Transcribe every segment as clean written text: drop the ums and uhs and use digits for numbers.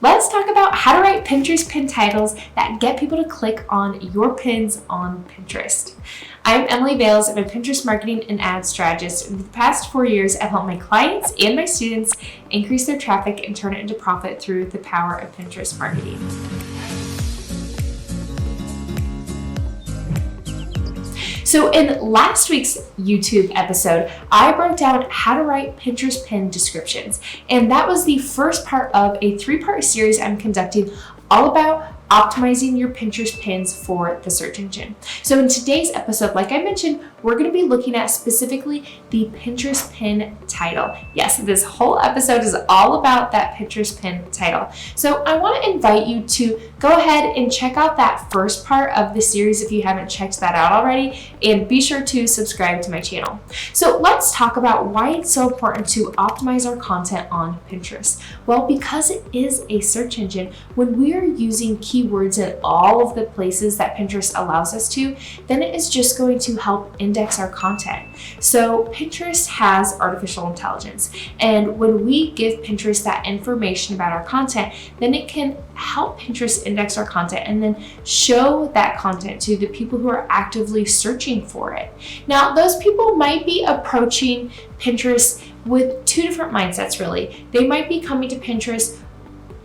let's talk about how to write Pinterest pin titles that get people to click on your pins on Pinterest. I'm Emily Bales. I'm a Pinterest marketing and ad strategist. And for the past 4 years, I've helped my clients and my students increase their traffic and turn it into profit through the power of Pinterest marketing. So in last week's YouTube episode, I broke down how to write Pinterest pin descriptions. And that was the first part of a 3-part series I'm conducting all about optimizing your Pinterest pins for the search engine. So in today's episode, like I mentioned, we're going to be looking at specifically the Pinterest pin title. Yes, this whole episode is all about that Pinterest pin title. So I want to invite you to go ahead and check out that first part of the series if you haven't checked that out already, and be sure to subscribe to my channel. So let's talk about why it's so important to optimize our content on Pinterest. Well, because it is a search engine, when we are using keywords in all of the places that Pinterest allows us to, then it is just going to help index our content. So Pinterest has artificial intelligence, and when we give Pinterest that information about our content, then it can help Pinterest index our content and then show that content to the people who are actively searching for it. Now, those people might be approaching Pinterest with two different mindsets, really. They might be coming to Pinterest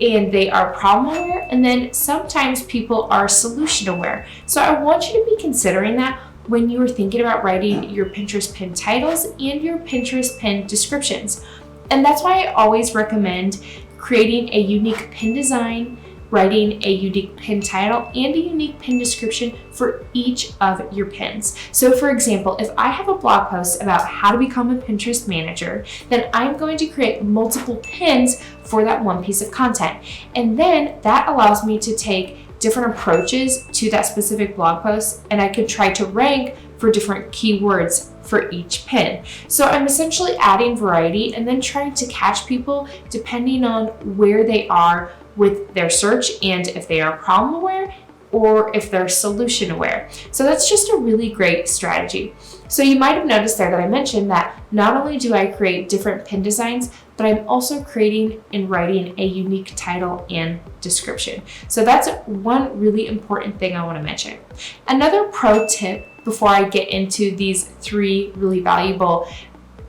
and they are problem aware, and then sometimes people are solution aware. So I want you to be considering that when you are thinking about writing your Pinterest pin titles and your Pinterest pin descriptions. And that's why I always recommend creating a unique pin design, writing a unique pin title, and a unique pin description for each of your pins. So for example, if I have a blog post about how to become a Pinterest manager, then I'm going to create multiple pins for that one piece of content. And then that allows me to take different approaches to that specific blog post, and I can try to rank for different keywords for each pin. So I'm essentially adding variety and then trying to catch people depending on where they are with their search and if they are problem aware or if they're solution aware. So that's just a really great strategy. So you might have noticed there that I mentioned that not only do I create different pin designs, but I'm also creating and writing a unique title and description. So that's one really important thing I want to mention. Another pro tip before I get into these 3 really valuable,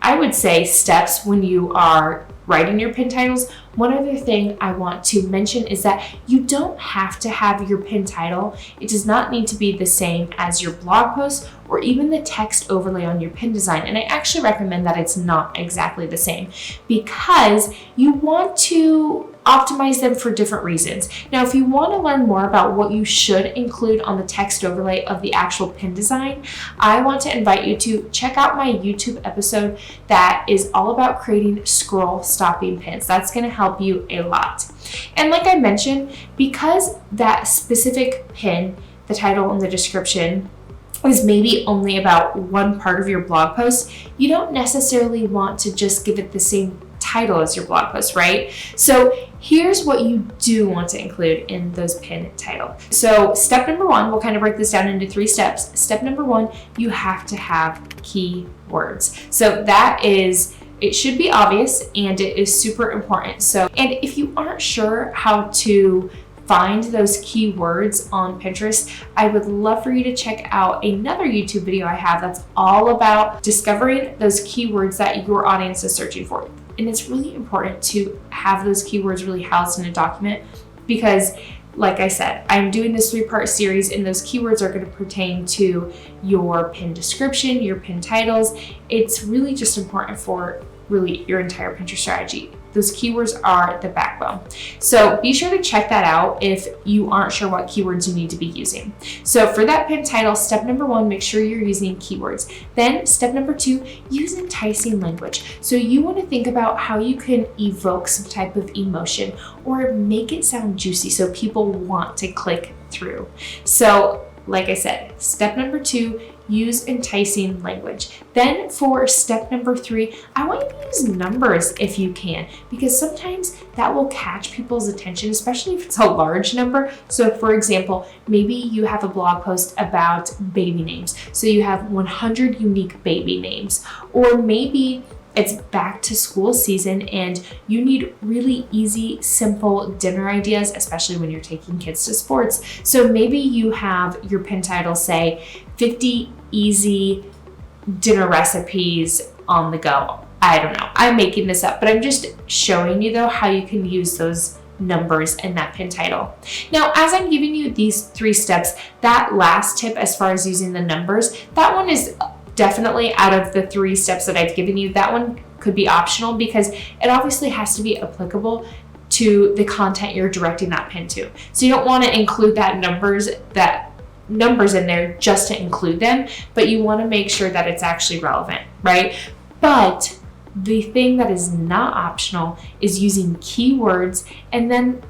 I would say, steps when you are writing your pin titles, one other thing I want to mention is that you don't have to have your pin title. It does not need to be the same as your blog post or even the text overlay on your pin design. And I actually recommend that it's not exactly the same because you want to optimize them for different reasons. Now, if you want to learn more about what you should include on the text overlay of the actual pin design, I want to invite you to check out my YouTube episode that is all about creating scroll stopping pins. That's going to help you a lot. And like I mentioned, because that specific pin, the title and the description, is maybe only about one part of your blog post, you don't necessarily want to just give it the same title as your blog post, right? So here's what you do want to include in those pin title. So step number 1, we'll kind of break this down into 3 steps. Step number 1, you have to have keywords. So that is, it should be obvious and it is super important. So, and if you aren't sure how to find those keywords on Pinterest, I would love for you to check out another YouTube video I have that's all about discovering those keywords that your audience is searching for. And it's really important to have those keywords really housed in a document because, like I said, I'm doing this 3-part series and those keywords are going to pertain to your pin description, your pin titles. It's really just important for really your entire Pinterest strategy. Those keywords are the backbone. So be sure to check that out if you aren't sure what keywords you need to be using. So for that pin title, step number 1, make sure you're using keywords. Then step number 2, use enticing language. So you want to think about how you can evoke some type of emotion or make it sound juicy so people want to click through. So like I said, step number 2, use enticing language. Then for step number 3, I want you to use numbers if you can, because sometimes that will catch people's attention, especially if it's a large number. So for example, maybe you have a blog post about baby names. So you have 100 unique baby names, or maybe It's back to school season and you need really easy, simple dinner ideas, especially when you're taking kids to sports. So maybe you have your pin title say 50 easy dinner recipes on the go. I don't know. I'm making this up, but I'm just showing you though how you can use those numbers in that pin title. Now, as I'm giving you these 3 steps, that last tip as far as using the numbers, that one is definitely out of the 3 steps that I've given you. That one could be optional because it obviously has to be applicable to the content you're directing that pin to. So you don't want to include that numbers in there just to include them, but you want to make sure that it's actually relevant, right? But the thing that is not optional is using keywords and then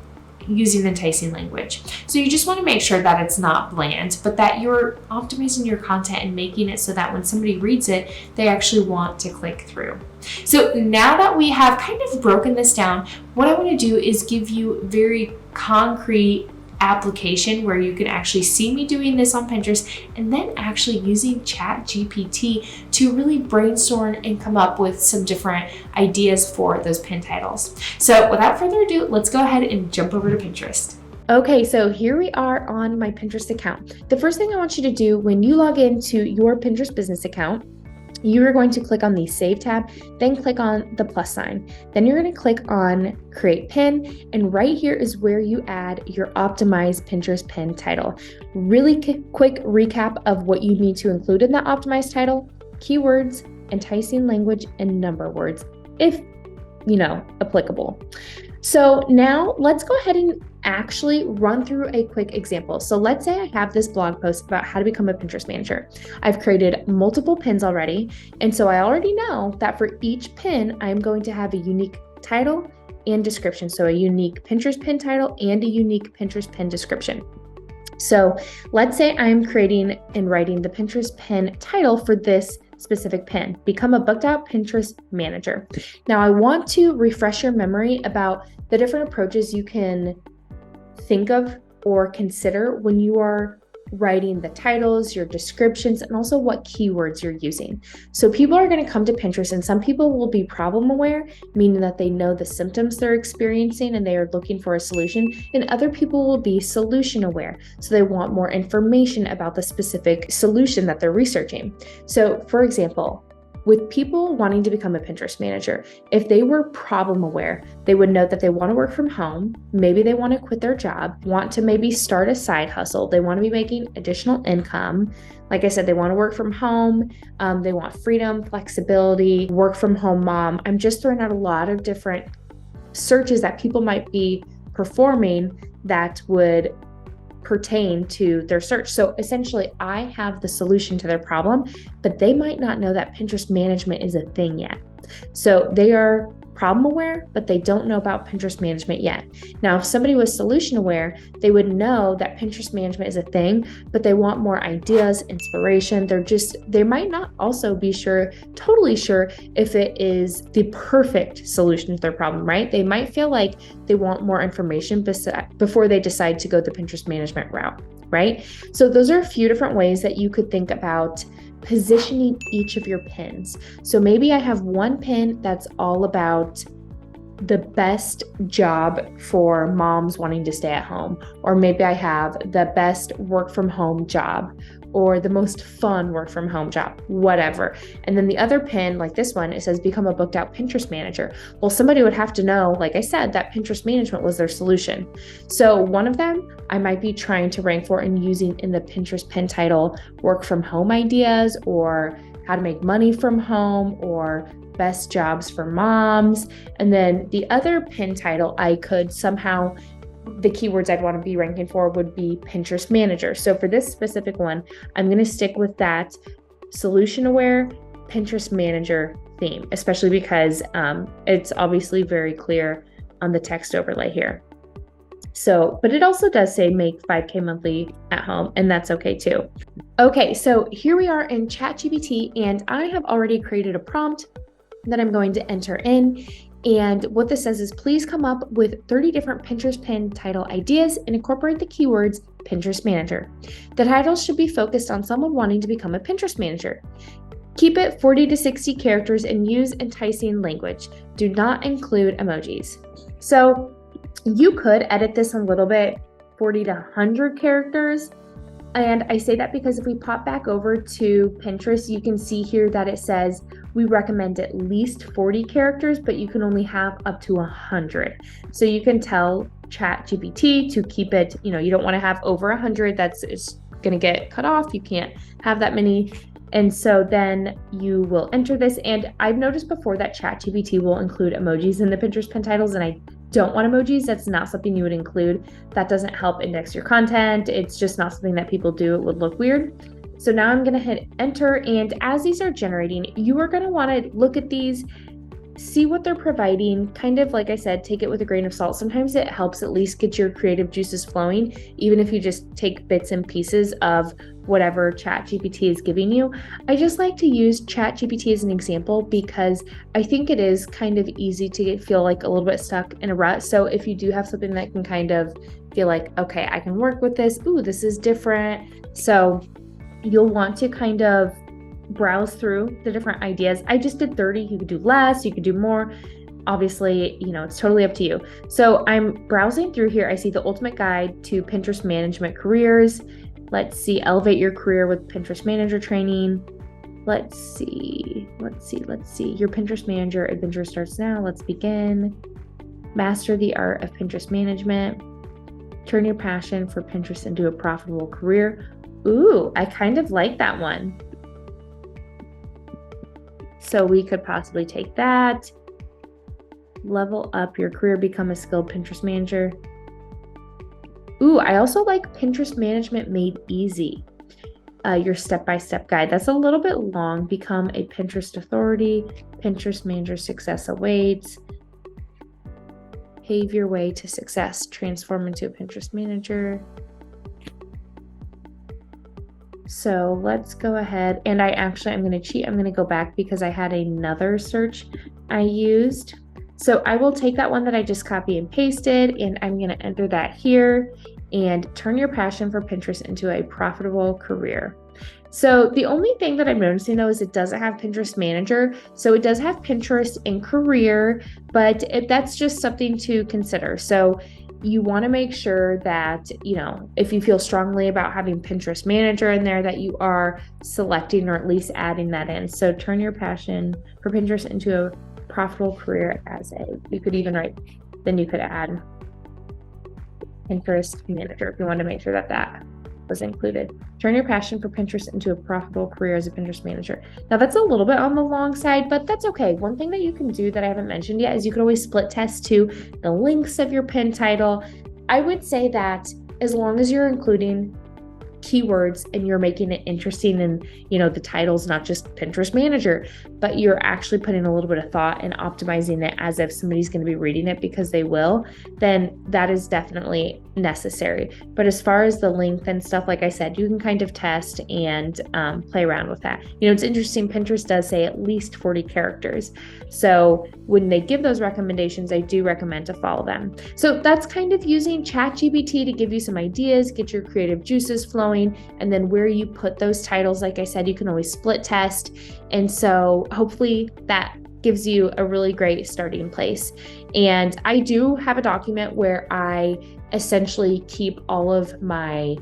using enticing language. So you just want to make sure that it's not bland, but that you're optimizing your content and making it so that when somebody reads it, they actually want to click through. So now that we have kind of broken this down, what I want to do is give you very concrete application where you can actually see me doing this on Pinterest and then actually using ChatGPT to really brainstorm and come up with some different ideas for those pin titles. So without further ado, let's go ahead and jump over to Pinterest. Okay, so here we are on my Pinterest account. The first thing I want you to do when you log into your Pinterest business account, you are going to click on the Save tab, then click on the plus sign. Then you're going to click on Create Pin, and right here is where you add your optimized Pinterest pin title. Really quick recap of what you need to include in that optimized title: keywords, enticing language, and number words, if applicable. So now let's go ahead and actually run through a quick example. So let's say I have this blog post about how to become a Pinterest manager. I've created multiple pins already. And so I already know that for each pin, I'm going to have a unique title and description. So a unique Pinterest pin title and a unique Pinterest pin description. So let's say I'm creating and writing the Pinterest pin title for this specific pin: become a booked out Pinterest manager. Now I want to refresh your memory about the different approaches you can think of or consider when you are writing the titles, your descriptions, and also what keywords you're using. So people are going to come to Pinterest, and some people will be problem aware, meaning that they know the symptoms they're experiencing and they are looking for a solution, and other people will be solution aware. So they want more information about the specific solution that they're researching. So for example, with people wanting to become a Pinterest manager, if they were problem aware, they would know that they want to work from home. Maybe they want to quit their job, want to maybe start a side hustle. They want to be making additional income. Like I said, they want to work from home. They want freedom, flexibility, work from home mom. I'm just throwing out a lot of different searches that people might be performing that would pertain to their search. So essentially, I have the solution to their problem, but they might not know that Pinterest management is a thing yet. So they are problem aware, but they don't know about Pinterest management yet. Now, if somebody was solution aware, they would know that Pinterest management is a thing, but they want more ideas, inspiration. They might not also be totally sure if it is the perfect solution to their problem, right? They might feel like they want more information before they decide to go the Pinterest management route, right? So those are a few different ways that you could think about positioning each of your pins. So maybe I have one pin that's all about the best job for moms wanting to stay at home, or maybe I have the best work from home job, or the most fun work from home job, whatever. And then the other pin, like this one, it says become a booked out Pinterest manager. Well, somebody would have to know, like I said, that Pinterest management was their solution. So one of them I might be trying to rank for and using in the Pinterest pin title, work from home ideas, or how to make money from home, or best jobs for moms. And then the other pin title I could somehow, the keywords I'd want to be ranking for would be Pinterest manager. So for this specific one, I'm going to stick with that solution aware Pinterest manager theme, especially because it's obviously very clear on the text overlay here. So, but it also does say make 5K monthly at home, and that's okay too. Okay, so here we are in ChatGPT, and I have already created a prompt that I'm going to enter in. And what this says is, please come up with 30 different Pinterest pin title ideas and incorporate the keywords Pinterest manager. The titles should be focused on someone wanting to become a Pinterest manager. Keep it 40 to 60 characters and use enticing language. Do not include emojis. So you could edit this a little bit, 40 to 100 characters. And I say that because if we pop back over to Pinterest, you can see here that it says we recommend at least 40 characters, but you can only have up to 100. So you can tell ChatGPT to keep it, you don't want to have over 100. That's going to get cut off. You can't have that many. And so then you will enter this. And I've noticed before that ChatGPT will include emojis in the Pinterest pin titles, and I don't want emojis. That's not something you would include. That doesn't help index your content. It's just not something that people do. It would look weird. So now I'm going to hit enter. And as these are generating, you are going to want to look at these, see what they're providing. Kind of, like I said, take it with a grain of salt. Sometimes it helps at least get your creative juices flowing, even if you just take bits and pieces of whatever ChatGPT is giving you. I just like to use ChatGPT as an example because I think it is kind of easy to feel like a little bit stuck in a rut. So if you do have something that can kind of feel like, okay, I can work with this. Ooh, this is different. So you'll want to kind of browse through the different ideas. I just did 30. You could do less, you could do more. Obviously, it's totally up to you. So I'm browsing through here. I see the ultimate guide to Pinterest management careers. Let's see, elevate your career with Pinterest manager training. Let's see. Your Pinterest manager adventure starts now. Let's begin. Master the art of Pinterest management. Turn your passion for Pinterest into a profitable career. Ooh, I kind of like that one. So we could possibly take that. Level up your career, become a skilled Pinterest manager. Ooh, I also like Pinterest management made easy. Your step-by-step guide. That's a little bit long. Become a Pinterest authority. Pinterest manager success awaits. Pave your way to success. Transform into a Pinterest manager. So let's go ahead. And I'm going to cheat. I'm going to go back because I had another search I used. So I will take that one that I just copy and pasted, and I'm going to enter that here and turn your passion for Pinterest into a profitable career. So the only thing that I'm noticing though is it doesn't have Pinterest manager. So it does have Pinterest and career, but that's just something to consider. So you want to make sure that, if you feel strongly about having Pinterest manager in there, that you are selecting or at least adding that in. So turn your passion for Pinterest into a profitable career you could even write, then you could add Pinterest manager if you want to make sure that was included. Turn your passion for Pinterest into a profitable career as a Pinterest manager. Now that's a little bit on the long side, but that's okay. One thing that you can do that I haven't mentioned yet is you could always split test to the links of your pin title. I would say that as long as you're including keywords and you're making it interesting and the title's not just Pinterest manager, but you're actually putting a little bit of thought and optimizing it as if somebody's going to be reading it because they will, then that is definitely necessary. But as far as the length and stuff, like I said, you can kind of test and play around with that. It's interesting, Pinterest does say at least 40 characters. So when they give those recommendations, I do recommend to follow them. So that's kind of using ChatGPT to give you some ideas, get your creative juices flowing, and then where you put those titles, like I said, you can always split test. And so hopefully that gives you a really great starting place. And I do have a document where I essentially keep all of my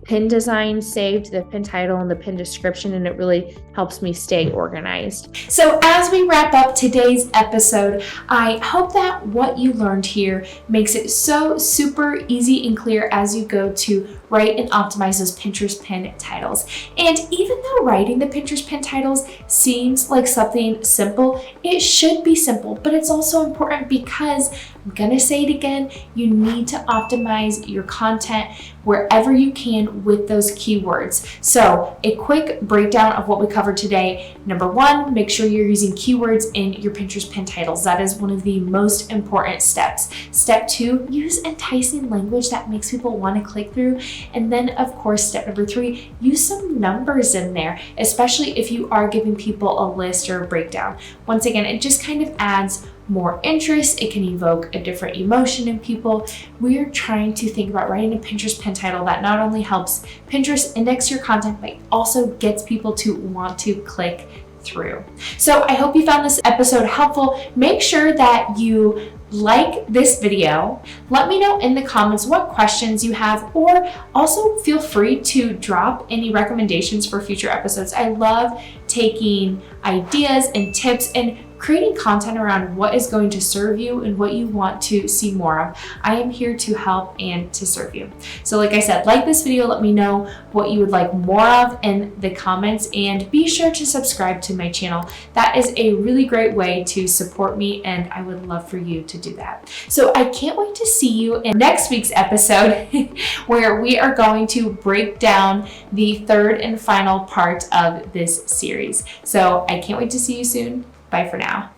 pin design saved, the pin title and the pin description, and it really helps me stay organized. So as we wrap up today's episode, I hope that what you learned here makes it so super easy and clear as you go to write and optimize those Pinterest pin titles. And even though writing the Pinterest pin titles seems like something simple, it should be simple, but it's also important because, I'm gonna say it again, you need to optimize your content wherever you can with those keywords. So a quick breakdown of what we covered today. Number one, make sure you're using keywords in your Pinterest pin titles. That is one of the most important steps. Step two, use enticing language that makes people want to click through. And then of course, step number three, use some numbers in there, especially if you are giving people a list or a breakdown. Once again, it just kind of adds more interest. It can evoke a different emotion in people. We're trying to think about writing a Pinterest pin title that not only helps Pinterest index your content, but also gets people to want to click through. So I hope you found this episode helpful. Make sure that you like this video. Let me know in the comments what questions you have, or also feel free to drop any recommendations for future episodes. I love taking ideas and tips and creating content around what is going to serve you and what you want to see more of. I am here to help and to serve you. So like I said, like this video, let me know what you would like more of in the comments, and be sure to subscribe to my channel. That is a really great way to support me, and I would love for you to do that. So I can't wait to see you in next week's episode where we are going to break down the third and final part of this series. So I can't wait to see you soon. Bye for now.